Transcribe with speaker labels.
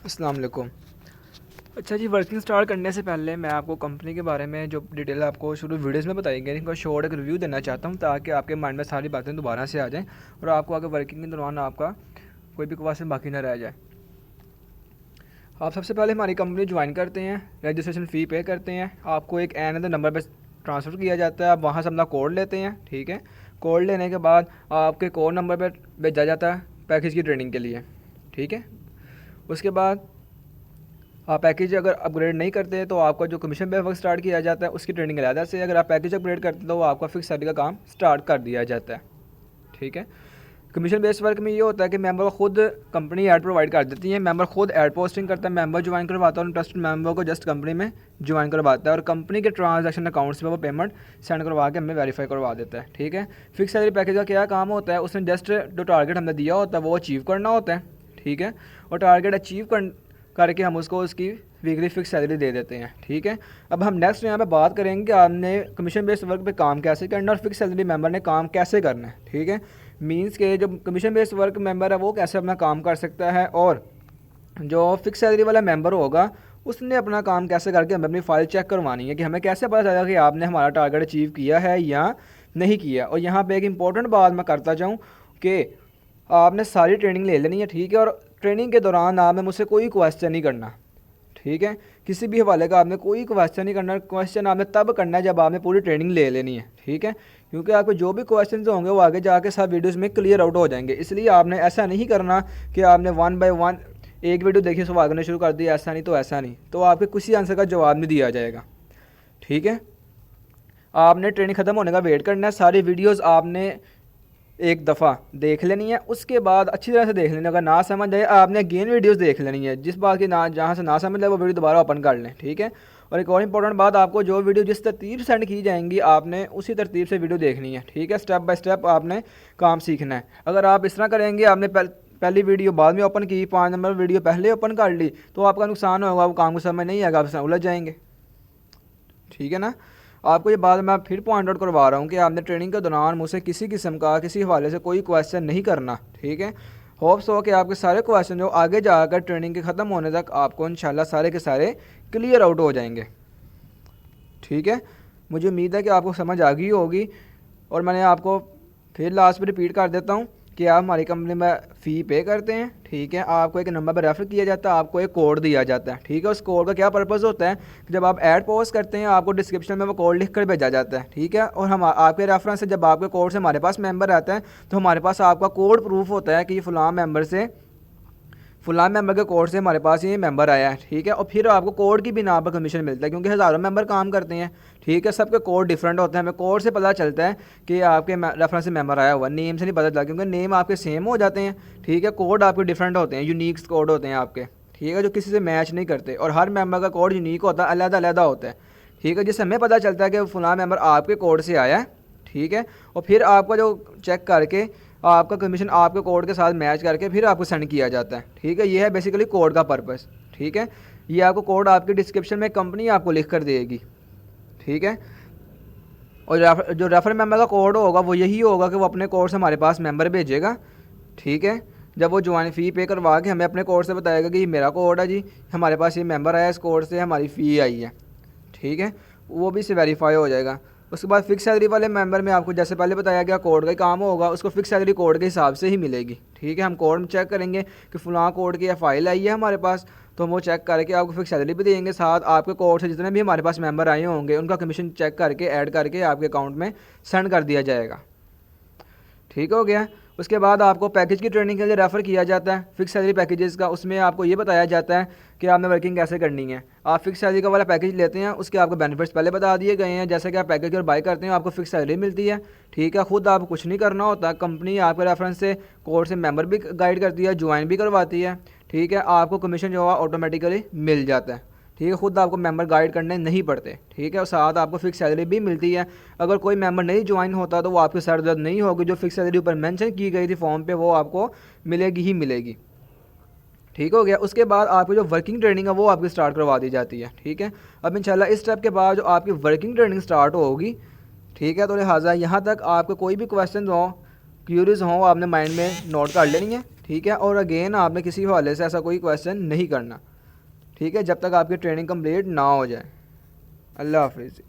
Speaker 1: अस्सलाम वालेकुम। अच्छा जी, वर्किंग स्टार्ट करने से पहले मैं आपको कंपनी के बारे में जो डिटेल आपको शुरू वीडियोज़ में बताई गई इनका शॉर्ट एक रिव्यू देना चाहता हूँ, ताकि आपके माइंड में सारी बातें दोबारा से आ जाएँ और आपको आगे वर्किंग के दौरान आपका कोई भी क्वेश्चन बाकी ना रह जाए। आप सबसे पहले हमारी कंपनी ज्वाइन करते हैं, रजिस्ट्रेशन फ़ी पे करते हैं, आपको एक एन नंबर पर ट्रांसफ़र किया जाता है। आप वहाँ से अपना कोड लेते हैं, ठीक है। कोड लेने के बाद आपके कोड नंबर पर भेजा जाता है पैकेज की ट्रेनिंग के लिए, ठीक है। उसके बाद आप पैकेज अगर अपग्रेड नहीं करते तो आपका जो कमीशन पे वर्क स्टार्ट किया जाता है उसकी ट्रेनिंग अलग से। अगर आप पैकेज अपग्रेड करते तो आपका फिक्स सैलरी का काम स्टार्ट कर दिया जाता है, ठीक है। कमीशन बेस्ड वर्क में ये होता है कि मेंबर को खुद कंपनी ऐड प्रोवाइड कर देती है, मेंबर खुद ऐड पोस्टिंग करता है, मेंबर ज्वाइन करवाता है और इंटरेस्टेड मेंबर को जस्ट कंपनी में ज्वाइन करवाता है और कंपनी के ट्रांजैक्शन अकाउंट्स में वो पेमेंट सेंड करवा के हमें वेरीफाई करवा देता है, ठीक है। फिक्स सैलरी पैकेज का क्या काम होता है, उसने जस्ट जो टारगेट हमने दिया होता है वो अचीव करना होता है, ठीक है। और टारगेट अचीव करके हम उसको उसकी वीकली फिक्स सैलरी दे देते हैं, ठीक है। अब हम नेक्स्ट यहाँ पे बात करेंगे कि आपने कमीशन बेस्ड वर्क पे काम कैसे करना है और फिक्स सैलरी मेंबर ने काम कैसे करना है, ठीक है। मींस के जो कमीशन बेस्ड वर्क मेंबर है वो कैसे अपना काम कर सकता है और जो फिक्स सैलरी वाला मेंबर होगा उसने अपना काम कैसे करके हमें अपनी फ़ाइल चेक करवानी है कि हमें कैसे पता चलेगा कि आपने हमारा टारगेट अचीव किया है या नहीं किया। और यहाँ पे एक इंपॉर्टेंट बात मैं करता चाहूँ कि आपने सारी ट्रेनिंग ले लेनी है, ठीक है। और ट्रेनिंग के दौरान आपने मुझसे कोई क्वेश्चन नहीं करना, ठीक है। किसी भी हवाले का आपने कोई क्वेश्चन नहीं करना। क्वेश्चन आपने तब करना है जब आपने पूरी ट्रेनिंग ले लेनी है, ठीक है। क्योंकि आपके जो भी क्वेश्चन होंगे वो आगे जाके सब वीडियोस में क्लियर आउट हो जाएंगे। इसलिए आपने ऐसा नहीं करना कि आपने वन बाय वन एक वीडियो देखी सवाल करने शुरू कर दिया, ऐसा नहीं तो ऐसा नहीं, तो आपके किसी आंसर का जवाब नहीं दिया जाएगा, ठीक है। आपने ट्रेनिंग ख़त्म होने का वेट करना है। सारी वीडियोज़ आपने एक दफ़ा देख लेनी है, उसके बाद अच्छी तरह से देख लेनी है। अगर ना समझ आए आपने अगेन वीडियोस देख लेनी है, जिस बात की ना जहाँ से ना समझ आए वो वीडियो दोबारा ओपन कर लें, ठीक है। और एक और इंपॉर्टेंट बात, आपको जो वीडियो जिस तरतीब सेंड की जाएंगी आपने उसी तरतीब से वीडियो देखनी है, ठीक है। स्टेप बाय स्टेप आपने काम सीखना है। अगर आप इस तरह करेंगे, आपने पहली वीडियो बाद में ओपन की, 5 नंबर वीडियो पहले ओपन कर ली, तो आपका नुकसान होगा, वो काम को समझ नहीं आएगा, आप उलझ जाएंगे, ठीक है ना। आपको ये बात मैं फिर पॉइंट आउट करवा रहा हूँ कि आपने ट्रेनिंग के दौरान मुझसे किसी किस्म का किसी हवाले से कोई क्वेश्चन नहीं करना, ठीक है। होप्स हो कि आपके सारे क्वेश्चन जो आगे जाकर ट्रेनिंग के ख़त्म होने तक आपको इंशाल्लाह सारे के सारे क्लियर आउट हो जाएंगे, ठीक है। मुझे उम्मीद है कि आपको समझ आ गई होगी। और मैंने आपको फिर लास्ट में रिपीट कर देता हूँ कि आप हमारी कंपनी में फ़ी पे करते हैं, ठीक है। आपको एक नंबर पर रेफ़र किया जाता है, आपको एक कोड दिया जाता है, ठीक है। उस कोड का क्या पर्पज़ होता है कि जब आप ऐड पोस्ट करते हैं आपको डिस्क्रिप्शन में वो कोड लिख कर भेजा जाता है, ठीक है। और हम आपके रेफरेंस से जब आपके कोड से हमारे पास मेंबर आता है तो हमारे पास आपका कोड प्रूफ होता है कि ये फ़लाँ मेंबर से फ़लाँ मेंबर के कोड से हमारे पास ये मेंबर आया है, ठीक है। और फिर आपको कोड की बिना पर कमीशन मिलता है, क्योंकि हज़ारों मेंबर काम करते हैं, ठीक है। सबके कोड डिफरेंट होते हैं, हमें कोड से पता चलता है कि आपके रेफरेंस से मेंबर आया हुआ, नेम से नहीं पता चलता, क्योंकि नेम आपके सेम हो जाते हैं, ठीक है। कोड आपके डिफरेंट होते हैं, यूनिक कोड होते हैं आपके, ठीक है, जो किसी से मैच नहीं करते। और हर मेंबर का कोड यूनिक होता है, अलग होता है, ठीक है। जिससे हमें पता चलता है कि फ़लाँ मेंबर आपके कोड से आया है, ठीक है। और फिर आपका जो चेक करके आपका कमीशन आपके कोड के साथ मैच करके फिर आपको सेंड किया जाता है, ठीक है। ये है बेसिकली कोड का पर्पस, ठीक है। ये आपको कोड आपके डिस्क्रिप्शन में कंपनी आपको लिख कर देगी, ठीक है। और जो रेफर मेंबर का कोड होगा वो यही होगा कि वो अपने कोड से हमारे पास मेंबर भेजेगा, ठीक है। जब वो ज्वाइन फ़ी पे करवा के हमें अपने कोड से बताएगा कि ये मेरा कोड है जी, हमारे पास ये मेंबर आया, इस कोड से हमारी फ़ी आई है, ठीक है। वो भी इससे वेरीफाई हो जाएगा। उसके बाद फिक्स सैलरी वाले मेंबर में आपको जैसे पहले बताया गया कोड का काम होगा, उसको फिक्स सैलरी कोड के हिसाब से ही मिलेगी, ठीक है। हम कोड में चेक करेंगे कि फ़लाँ कोड की फ़ाइल आई है हमारे पास, तो हम वो चेक करके आपको फिक्स सैलरी भी देंगे, साथ आपके कोड से जितने भी हमारे पास मेंबर आए होंगे उनका कमीशन चेक करके ऐड करके आपके अकाउंट में सेंड कर दिया जाएगा, ठीक हो गया। उसके बाद आपको पैकेज की ट्रेनिंग के लिए रेफ़र किया जाता है फिक्स सैलरी पैकेजेस का। उसमें आपको ये बताया जाता है कि आपने वर्किंग कैसे करनी है। आप फिक्स सैलरी का वाला पैकेज लेते हैं, उसके आपको बेनिफिट्स पहले बता दिए गए हैं। जैसे कि आप पैकेज और बाई करते हैं आपको फिक्स सैलरी मिलती है, ठीक है। खुद आपको कुछ नहीं करना होता, कंपनी आपके रेफरेंस से कोड से मेंबर भी गाइड करती है, ज्वाइन भी करवाती है, ठीक है। आपको कमीशन जो है ऑटोमेटिकली मिल जाता है, ठीक है। खुद आपको मेंबर गाइड करने नहीं पड़ते, ठीक है। और साथ आपको फिक्स सैलरी भी मिलती है। अगर कोई मेंबर नहीं ज्वाइन होता तो वो आपके सर दर्द नहीं होगी, जो फिक्स सैलरी ऊपर मेंशन की गई थी फॉर्म पे वो आपको मिलेगी ही मिलेगी, ठीक हो गया। उसके बाद आपकी जो वर्किंग ट्रेनिंग है वो आपकी स्टार्ट करवा दी जाती है, ठीक है। अब इंशाल्लाह इस स्टेप के बाद जो आपकी वर्किंग ट्रेनिंग स्टार्ट होगी, ठीक है। तो लिहाजा यहाँ तक आपके कोई भी क्वेश्चन हो, क्यूरीज हो, आपने माइंड में नोट कर लेनी है, ठीक है। और अगेन आपने किसी हवाले से ऐसा कोई क्वेश्चन नहीं करना, ठीक है, जब तक आपकी ट्रेनिंग कंप्लीट ना हो जाए। अल्लाह हाफिज़।